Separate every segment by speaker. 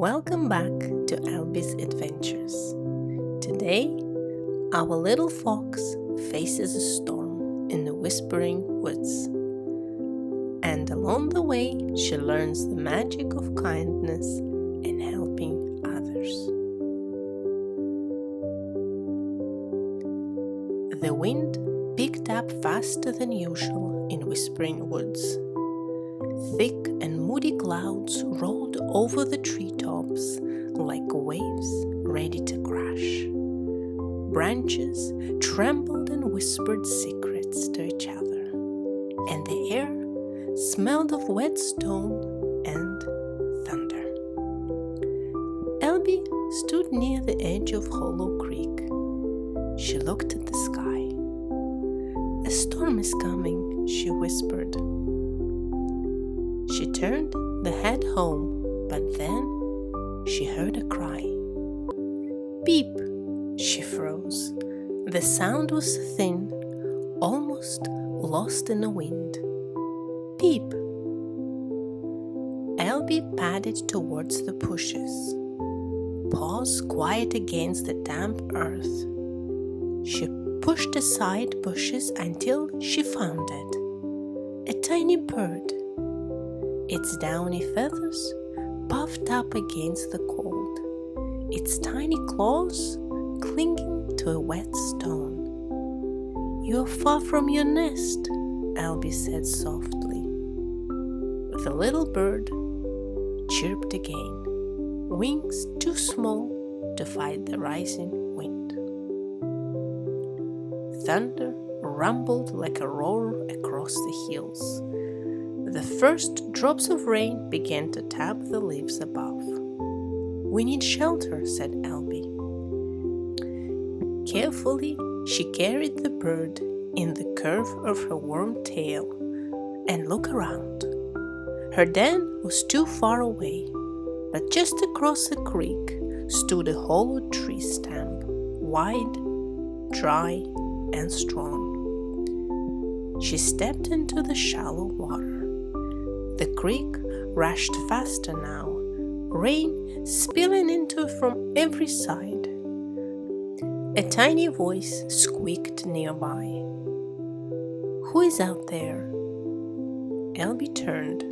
Speaker 1: Welcome back to Elbi's Adventures. Today, our little fox faces a storm in the whispering woods. And along the way, she learns the magic of kindness and helping others. The wind picked up faster than usual in whispering woods. Thick and moody clouds rolled over the treetops like waves ready to crash. Branches trembled and whispered secrets to each other, and the air smelled of wet stone and thunder. Elbi stood near the edge of Hollow Creek. She looked at the sky. "A storm is coming," she whispered. She turned the head home, but then she heard a cry. Beep! She froze. The sound was thin, almost lost in the wind. Beep! Elbi padded towards the bushes, paws quiet against the damp earth. She pushed aside bushes until she found it. A tiny bird. Its downy feathers puffed up against the cold, its tiny claws clinging to a wet stone. "You are far from your nest," Elbi said softly. The little bird chirped again, wings too small to fight the rising wind. Thunder rumbled like a roar across the hills. The first drops of rain began to tap the leaves above. "We need shelter," said Elbi. Carefully, she carried the bird in the curve of her warm tail and looked around. Her den was too far away, but just across the creek stood a hollow tree stump, wide, dry, and strong. She stepped into the shallow water. The creek rushed faster now, rain spilling into it from every side. A tiny voice squeaked nearby. "Who is out there?" Elbi turned.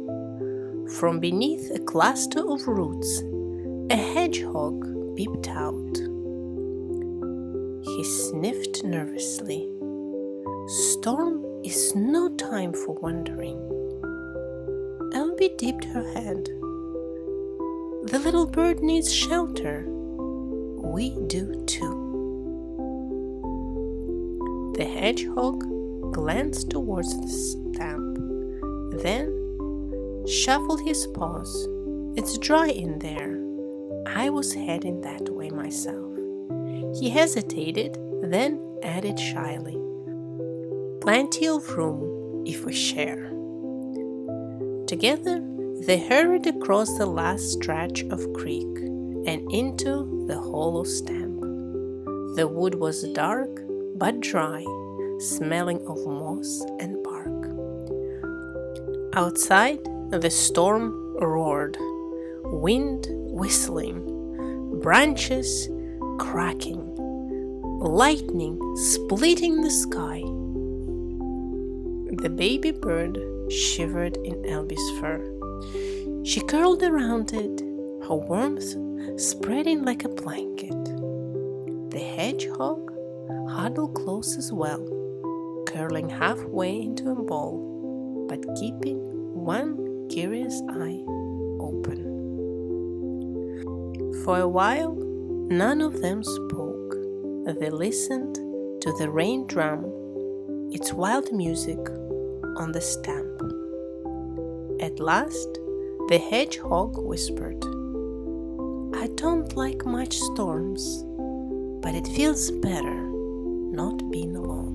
Speaker 1: From beneath a cluster of roots, a hedgehog peeped out. He sniffed nervously. "Storm is no time for wandering." Elbi dipped her head. "The little bird needs shelter. We do too." The hedgehog glanced towards the stump, then shuffled his paws. "It's dry in there. I was heading that way myself." He hesitated, then added shyly, "Plenty of room if we share." Together, they hurried across the last stretch of creek and into the hollow stump. The wood was dark but dry, smelling of moss and bark. Outside, the storm roared, wind whistling, branches cracking, lightning splitting the sky. The baby bird shivered in Elbi's fur. She curled around it, her warmth spreading like a blanket. The hedgehog huddled close as well, curling halfway into a ball, but keeping one curious eye open. For a while, none of them spoke. They listened to the rain drum, its wild music on the stump. At last, the hedgehog whispered, "I don't like much storms, but it feels better not being alone."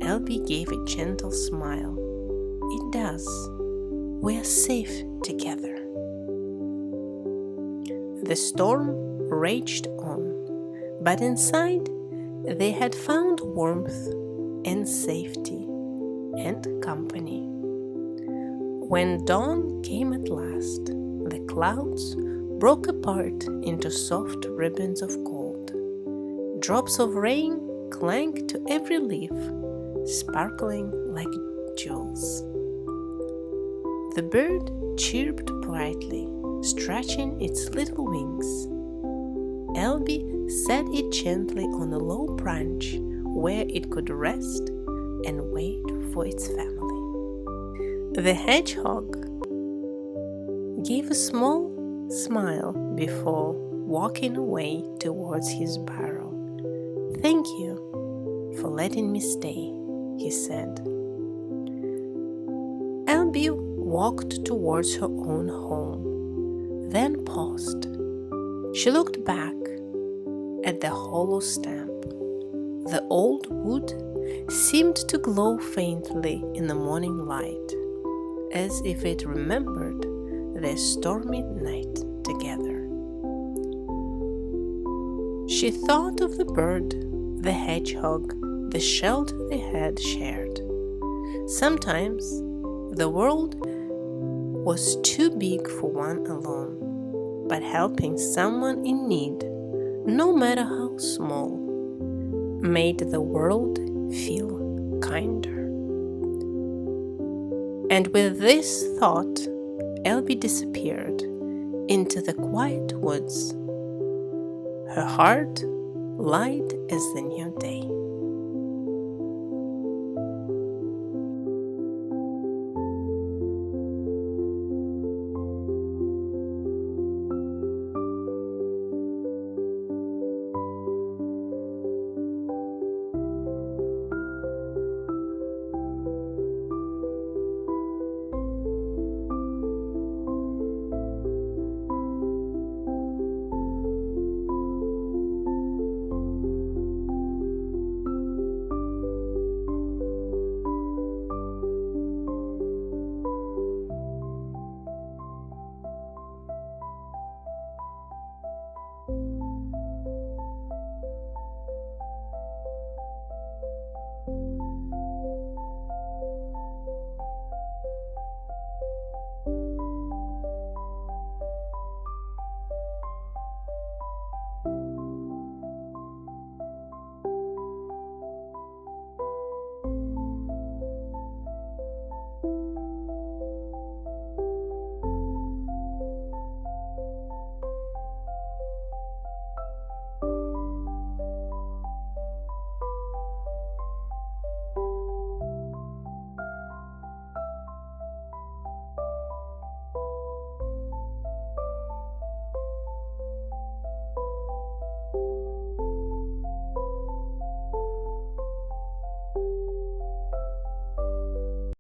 Speaker 1: Elbi gave a gentle smile. "It does. We're safe together." The storm raged on, but inside they had found warmth and safety and company. When dawn came at last, the clouds broke apart into soft ribbons of gold. Drops of rain clanked to every leaf, sparkling like jewels. The bird chirped brightly, stretching its little wings. Elbi set it gently on a low branch where it could rest and wait for its family. The hedgehog gave a small smile before walking away towards his burrow. "Thank you for letting me stay," he said. Elbi walked towards her own home, then paused. She looked back at the hollow stump. The old wood seemed to glow faintly in the morning light, as if it remembered their stormy night together. She thought of the bird, the hedgehog, the shelter they had shared. Sometimes the world was too big for one alone, but helping someone in need, no matter how small, made the world feel kinder. And with this thought, Elbi disappeared into the quiet woods, her heart light as the new day.